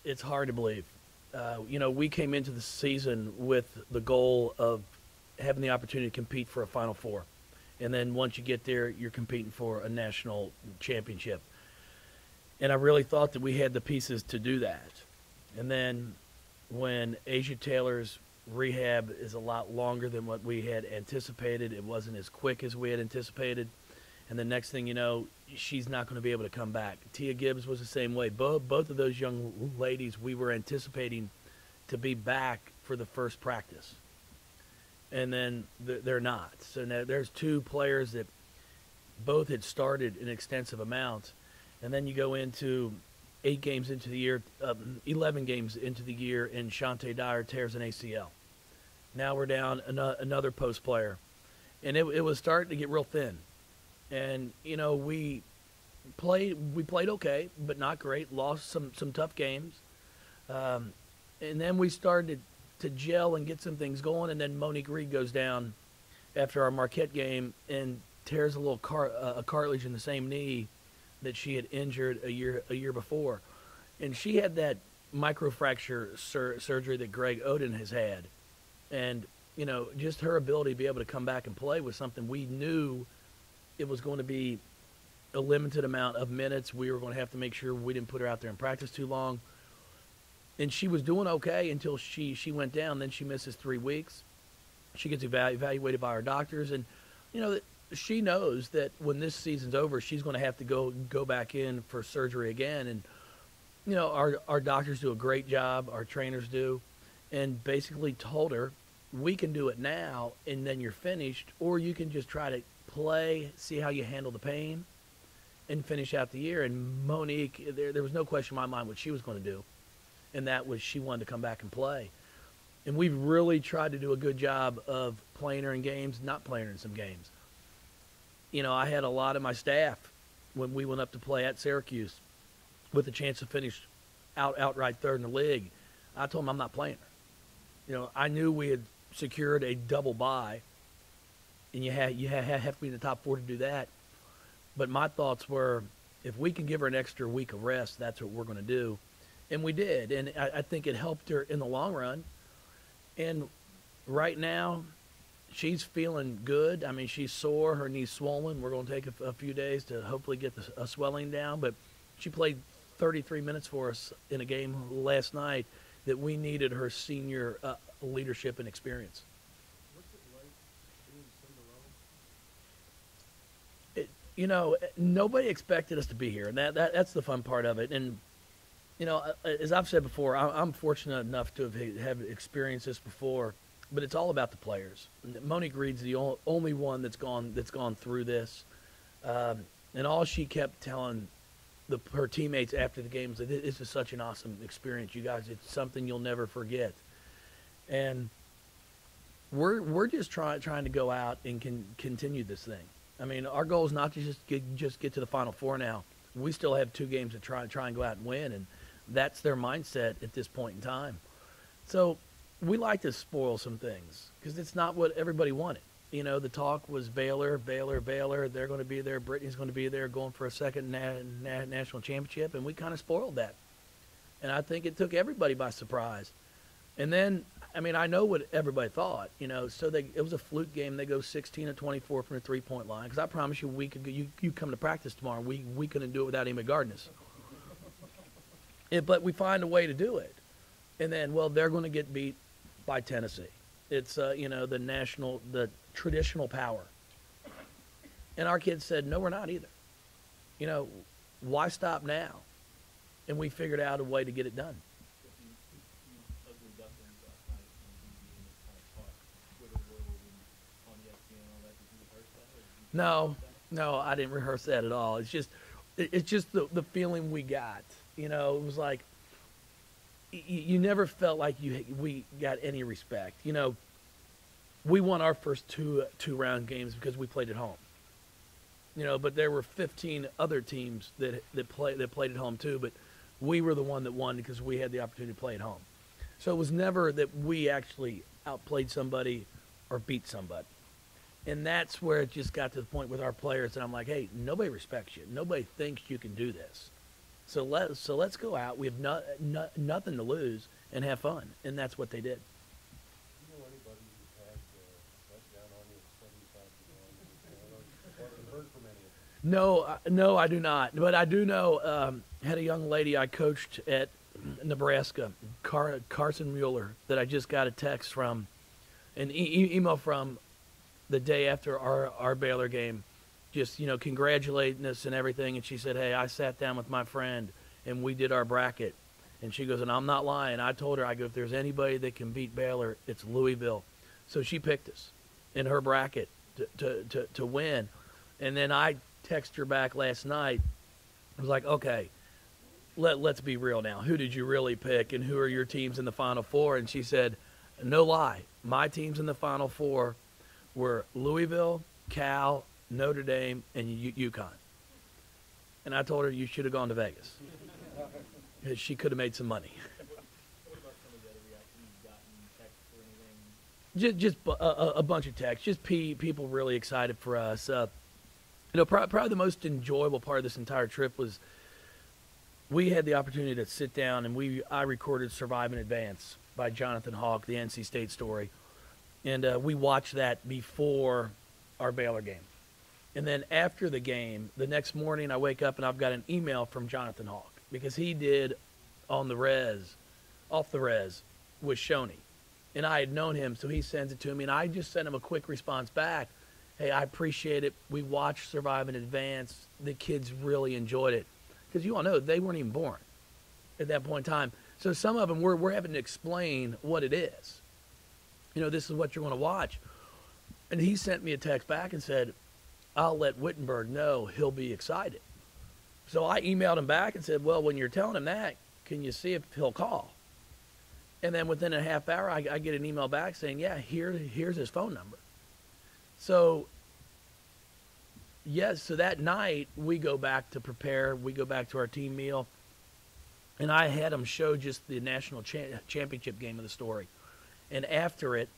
It's hard to believe. We came into the season with the goal of having the opportunity to compete for a Final Four. And then once you get there, you're competing for a national championship. And I really thought that we had the pieces to do that. And then when Asia Taylor's rehab is a lot longer than what we had anticipated, it wasn't as quick as we had anticipated. And the next thing you know, she's not going to be able to come back. Tia Gibbs was the same way. Both of those young ladies, we were anticipating to be back for the first practice. And then they're not. So now there's two players that both had started an extensive amount. And then you go into 8 games into the year, 11 games into the year, and Shante Dyer tears an ACL. Now we're down another post player. And it was starting to get real thin. And, we played okay, but not great. Lost some tough games. And then we started to gel and get some things going. And then Monique Reed goes down after our Marquette game and tears a little a cartilage in the same knee that she had injured a year before. And she had that microfracture surgery that Greg Oden has had. And, just her ability to be able to come back and play was something we knew it was going to be a limited amount of minutes. We were going to have to make sure we didn't put her out there in practice too long. And she was doing okay until she went down. Then she misses 3 weeks. She gets evaluated by our doctors. And, she knows that when this season's over, she's going to have to go back in for surgery again. And, our doctors do a great job. Our trainers do. And basically told her, we can do it now, and then you're finished. Or you can just try to play, see how you handle the pain, and finish out the year. And Monique, there was no question in my mind what she was going to do, and that was she wanted to come back and play. And we've really tried to do a good job of playing her in games, not playing her in some games. I had a lot of my staff when we went up to play at Syracuse with a chance to finish outright third in the league. I told them I'm not playing her. I knew we had secured a double bye, and you have to be in the top 4 to do that. But my thoughts were, if we can give her an extra week of rest, that's what we're going to do. And we did, and I think it helped her in the long run. And right now, she's feeling good. I mean, she's sore, her knee's swollen. We're going to take a few days to hopefully get the swelling down. But she played 33 minutes for us in a game last night that we needed her senior leadership and experience. Nobody expected us to be here, and that's the fun part of it. And, as I've said before, I'm fortunate enough to have experienced this before, but it's all about the players. Monique Reed's the only one that's gone through this, and all she kept telling her teammates after the game was that this is such an awesome experience, you guys. It's something you'll never forget. And we're just trying to go out and continue this thing. I mean, our goal is not to just get to the Final Four now. We still have 2 games to try and go out and win, and that's their mindset at this point in time. So we like to spoil some things because it's not what everybody wanted. The talk was Baylor. They're going to be there. Brittany's going to be there going for a second national championship, and we kind of spoiled that. And I think it took everybody by surprise. And then, I know what everybody thought, so it was a fluke game. They go 16 of 24 from the three-point line. Because I promise you, you come to practice tomorrow, we couldn't do it without Amy Gardner. But we find a way to do it. And then, they're going to get beat by Tennessee. It's, the traditional power. And our kids said, no, we're not either. Why stop now? And we figured out a way to get it done. No, I didn't rehearse that at all. It's just the feeling we got. It was like you never felt like we got any respect. We won our first two round games because we played at home. But there were 15 other teams that played at home too. But we were the one that won because we had the opportunity to play at home. So it was never that we actually outplayed somebody or beat somebody. And that's where it just got to the point with our players. And I'm like, hey, nobody respects you. Nobody thinks you can do this. So let's go out. We have nothing to lose and have fun, and that's what they did. You know anybody who's had let down on you at 75 to 1? I haven't heard from any of them. No, no, I do not. But I do know had a young lady I coached at Nebraska, Carson Mueller, that I just got a text from, an email from the day after our Baylor game, just congratulating us and everything. And she said, "Hey, I sat down with my friend and we did our bracket." And she goes, "And I'm not lying. I told her, I go, if there's anybody that can beat Baylor, it's Louisville." So she picked us in her bracket to win. And then I texted her back last night. I was like, "Okay, let's be real now. Who did you really pick, and who are your teams in the Final Four?" And she said, "No lie, my teams in the Final Four were Louisville, Cal, Notre Dame, and UConn." And I told her, "You should have gone to Vegas. She could have made some money." What about some of the other reactions you've gotten, texts or anything? Just a bunch of texts, just people really excited for us. Probably the most enjoyable part of this entire trip was we had the opportunity to sit down and I recorded "Survive in Advance" by Jonathan Hawk, the NC State story, and we watched that before our Baylor game. And then after the game, the next morning I wake up and I've got an email from Jonathan Hawk because he did off the res with Shoney. And I had known him, so he sends it to me, and I just sent him a quick response back. "Hey, I appreciate it. We watched Survive in Advance. The kids really enjoyed it." Because you all know they weren't even born at that point in time. So some of them, we're having to explain what it is. This is what you're going to watch. And he sent me a text back and said, "I'll let Wittenberg know. He'll be excited." So I emailed him back and said, "Well, when you're telling him that, can you see if he'll call?" And then within a half hour, I get an email back saying, "Yeah, here's his phone number." So, yes, so that night we go back to prepare. We go back to our team meal. And I had him show just the national championship game of the story. And after it,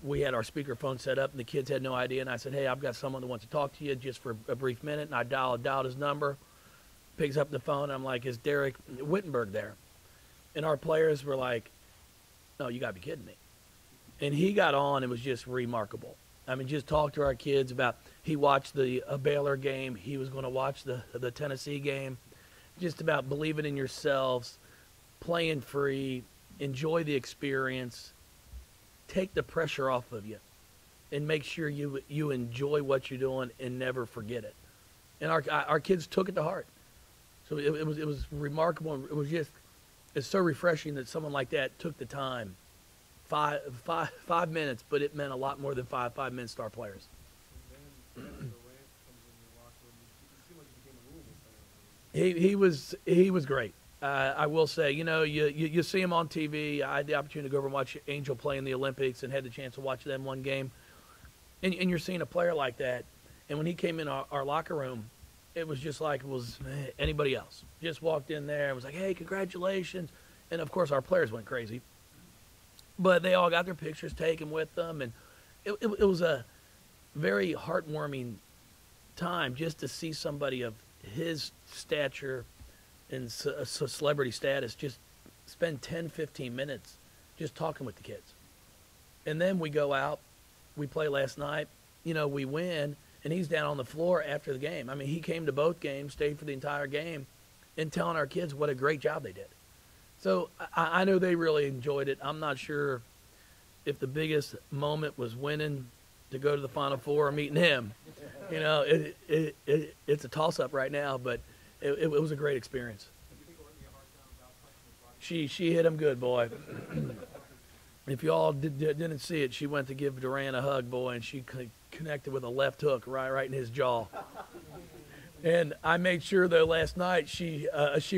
we had our speakerphone set up, and the kids had no idea. And I said, "Hey, I've got someone that wants to talk to you just for a brief minute." And I dialed his number, picks up the phone. And I'm like, "Is Derek Wittenberg there?" And our players were like, "No, you got to be kidding me." And he got on and was just remarkable. I mean, just talked to our kids about he watched the Baylor game. He was going to watch the Tennessee game. Just about believing in yourselves, playing free, enjoy the experience, take the pressure off of you, and make sure you enjoy what you're doing and never forget it. And our kids took it to heart. So it was remarkable. It's so refreshing that someone like that took the time. 5 minutes, but it meant a lot more than five minutes to our players. And then the rant comes in your locker room. You seem like you became a Louisville fan. He was great. I will say, you see him on TV. I had the opportunity to go over and watch Angel play in the Olympics and had the chance to watch them one game. And you're seeing a player like that. And when he came in our locker room, it was just like it was anybody else. Just walked in there and was like, "Hey, congratulations." And, of course, our players went crazy. But they all got their pictures taken with them. And it was a very heartwarming time just to see somebody of his stature and celebrity status just spend 10, 15 minutes just talking with the kids. And then we go out, we play last night, we win, and he's down on the floor after the game. I mean, he came to both games, stayed for the entire game, and telling our kids what a great job they did. So I know they really enjoyed it. I'm not sure if the biggest moment was winning to go to the Final Four or meeting him. It's a toss-up right now, but it was a great experience. She hit him good, boy. If you all didn't see it, she went to give Duran a hug, boy, and she connected with a left hook right in his jaw. And I made sure, though, last night she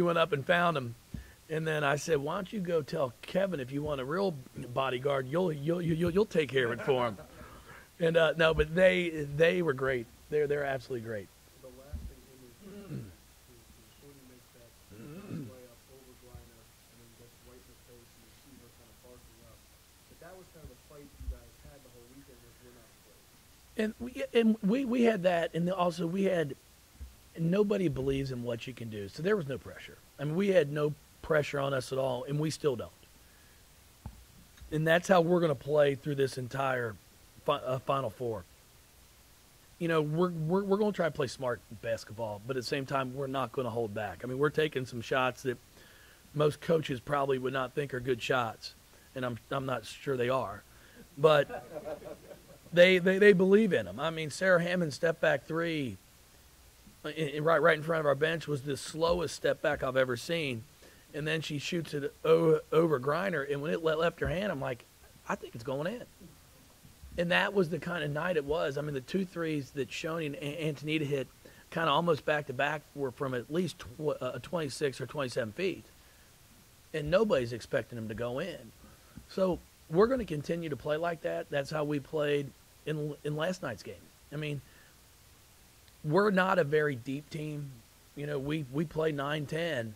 went up and found him. And then I said, "Why don't you go tell Kevin if you want a real bodyguard, you'll take care of it for him." And no, but they were great. They're absolutely great. The lasting image is Shoney makes that way up over Griner, and then gets right in her face, and you see her kind of barking up. But that was kind of the fight you guys had the whole weekend, was we're not afraid. And we had that, and also we had and nobody believes in what you can do. So there was no pressure. I mean, we had no pressure on us at all, and we still don't. And that's how we're going to play through this entire Final Four. You know, we're going to try to play smart basketball, but at the same time, we're not going to hold back. I mean, we're taking some shots that most coaches probably would not think are good shots, and I'm not sure they are, but they believe in them. I mean, Sarah Hammond's step back three, right in front of our bench, was the slowest step back I've ever seen, and then she shoots it over Griner, and when it left her hand, I'm like, I think it's going in. And that was the kind of night it was. I mean, the 2 threes that Shoney and Antonita hit kind of almost back-to-back were from at least 26 or 27 feet. And nobody's expecting them to go in. So we're going to continue to play like that. That's how we played in last night's game. I mean, we're not a very deep team. You know, we play 9-10,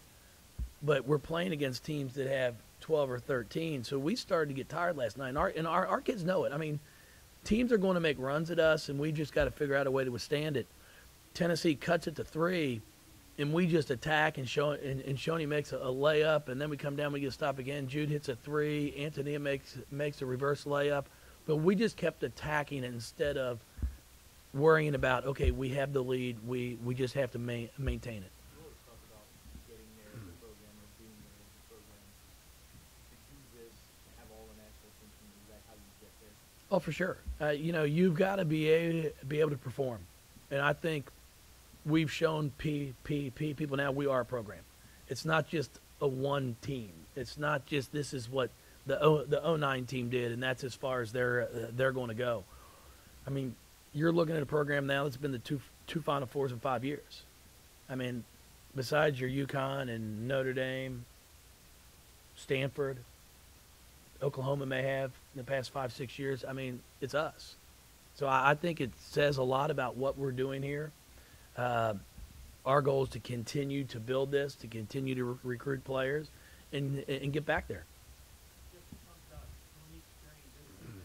but we're playing against teams that have 12 or 13. So we started to get tired last night. And our kids know it. I mean, teams are going to make runs at us, and we just got to figure out a way to withstand it. Tennessee cuts it to 3, and we just attack, and Shoney makes a layup, and then we come down, we get a stop again. Jude hits a 3. Antonia makes a reverse layup. But we just kept attacking it instead of worrying about, okay, we have the lead. We just have to maintain it. You always talk about getting there as a program or being there as a program. To do this, to have all the national attention, is that how you get there? Oh, for sure. You know, you've got to be able to perform. And I think we've shown people now we are a program. It's not just a one team. It's not just this is what the 09 team did, and that's as far as they're going to go. I mean, you're looking at a program now that's been the two Final Fours in 5 years. I mean, besides your UConn and Notre Dame, Stanford, Oklahoma may have in the past 5-6 years, I mean, it's us. So I think it says a lot about what we're doing here. Our goal is to continue to build this, to continue to recruit players, and get back there. Just talk about Monique's journey this season,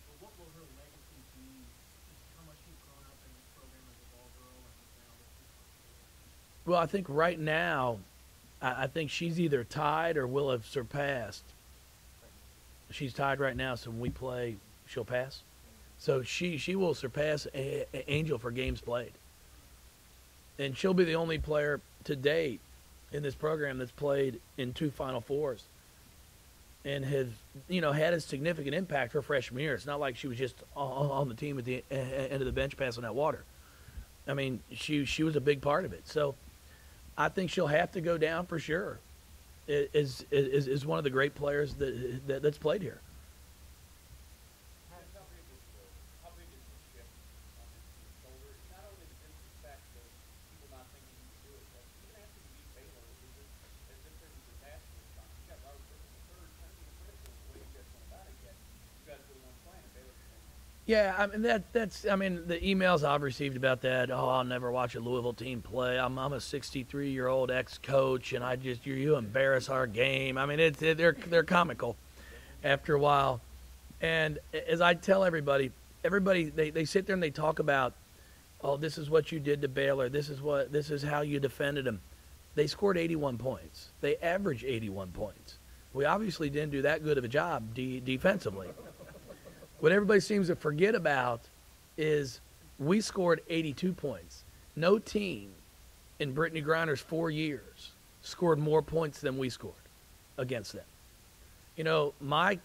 but what will her legacy be? Just how much she's grown up in this program as a ball girl and now this is. Well, I think right now, I think she's either tied or will have surpassed. She's tied right now, so when we play, she'll pass. So she will surpass Angel for games played. And she'll be the only player to date in this program that's played in 2 Final Fours and has, you know, had a significant impact her freshman year. It's not like she was just on the team at the end of the bench passing out water. I mean, she was a big part of it. So I think she'll have to go down for sure. Is one of the great players that's played here. How big is the shift on his shoulder? Not only the disrespect of people not thinking you can do it, but even after you beat Baylor, it was as if there was a disaster response. You got Robert Griffin the third, kind of being critical of the way you guys went about it, yet you guys really weren't playing, and Baylor came in. Yeah, I mean that's I mean the emails I've received about that. Oh, I'll never watch a Louisville team play. I'm a 63-year-old ex-coach, and you embarrass our game. I mean they're comical after a while. And as I tell everybody they sit there and they talk about, oh, this is what you did to Baylor. This is how you defended them. They scored 81 points. They averaged 81 points. We obviously didn't do that good of a job defensively. What everybody seems to forget about is we scored 82 points. No team in Brittany Griner's 4 years scored more points than we scored against them. You know, my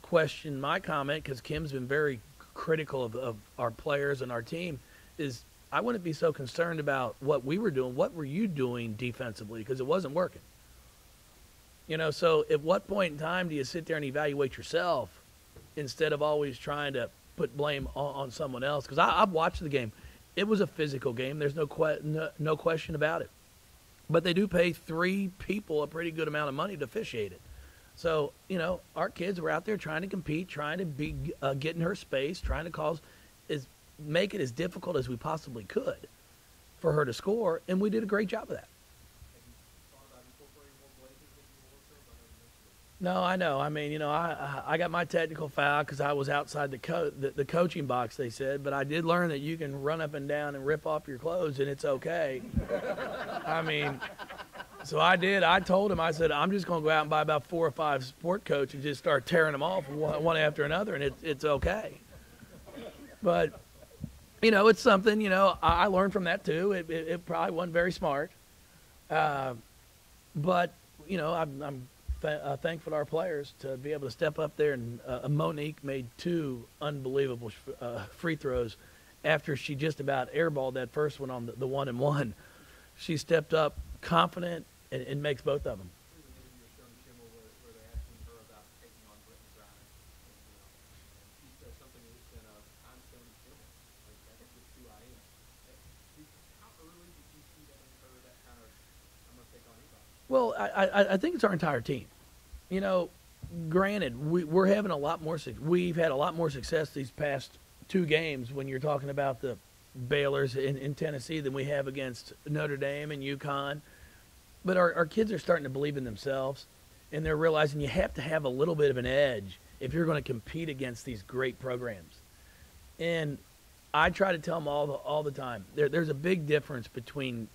comment, because Kim's been very critical of our players and our team, is I wouldn't be so concerned about what we were doing. What were you doing defensively? Because it wasn't working. You know, so at what point in time do you sit there and evaluate yourself instead of always trying to put blame on someone else? Because I've watched the game. It was a physical game. There's no question about it. But they do pay 3 people a pretty good amount of money to officiate it. So, you know, our kids were out there trying to compete, trying to be get in her space, trying to make it as difficult as we possibly could for her to score, and we did a great job of that. No, I know. I mean, I got my technical foul because I was outside the coaching box. They said, but I did learn that you can run up and down and rip off your clothes, and it's okay. I mean, so I did. I told him. I said, I'm just going to go out and buy about 4 or 5 sport coats and just start tearing them off one after another, and it's okay. But it's something. I learned from that too. It probably wasn't very smart, but I'm thankful to our players to be able to step up there. And Monique made 2 unbelievable free throws after she just about airballed that first one on the 1-and-1. She stepped up confident and makes both of them. Well, I think it's our entire team. Granted, we're having a lot more. We've had a lot more success these past 2 games when you're talking about the Baylors in Tennessee than we have against Notre Dame and UConn. But our kids are starting to believe in themselves, and they're realizing you have to have a little bit of an edge if you're going to compete against these great programs. And I try to tell them all the time, there's a big difference between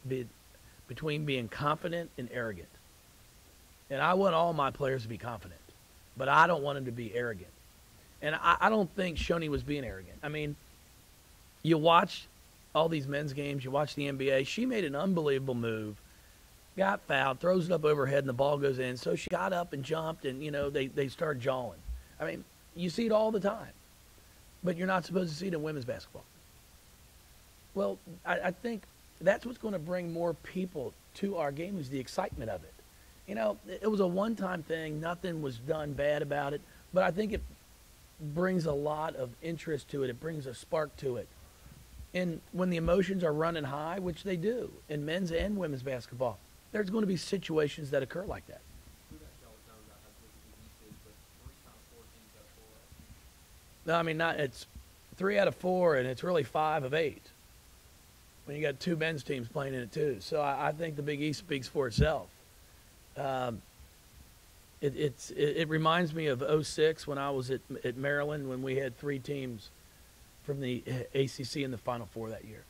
being confident and arrogant. And I want all my players to be confident, but I don't want them to be arrogant. And I don't think Shoni was being arrogant. I mean, you watch all these men's games, you watch the NBA, she made an unbelievable move, got fouled, throws it up overhead, and the ball goes in. So she got up and jumped, and, they started jawing. I mean, you see it all the time, but you're not supposed to see it in women's basketball. Well, I think that's what's going to bring more people to our game is the excitement of it. It was a one-time thing. Nothing was done bad about it, but I think it brings a lot of interest to it. It brings a spark to it. And when the emotions are running high, which they do in men's and women's basketball, there's going to be situations that occur like that. No, I mean, it's 3 out of 4, and it's really 5 of 8. When you got 2 men's teams playing in it too, so I think the Big East speaks for itself. It reminds me of '06 when I was at Maryland when we had 3 teams from the ACC in the Final Four that year.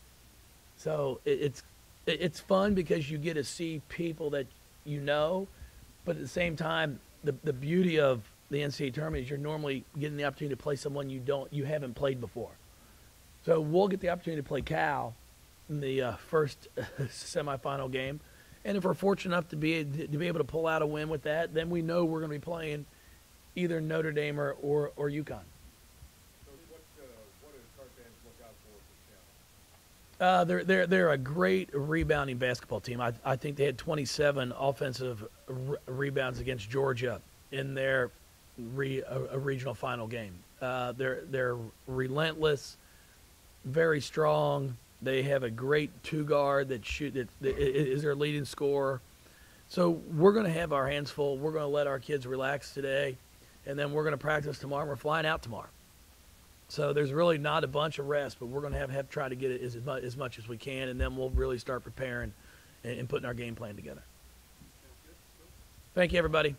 So it's fun because you get to see people that but at the same time, the beauty of the NCAA tournament is you're normally getting the opportunity to play someone you haven't played before. So we'll get the opportunity to play Cal in the first semifinal game, and if we're fortunate enough to be able to pull out a win with that, then we know we're going to be playing either Notre Dame or UConn. So what does Cartagena look out for? They're a great rebounding basketball team. I think they had 27 offensive rebounds against Georgia in their regional final game. They're relentless, very strong. They have a great 2-guard that is their leading scorer. So we're going to have our hands full. We're going to let our kids relax today, and then we're going to practice tomorrow. We're flying out tomorrow. So there's really not a bunch of rest, but we're going to have try to get it as much as we can, and then we'll really start preparing and putting our game plan together. Thank you, everybody.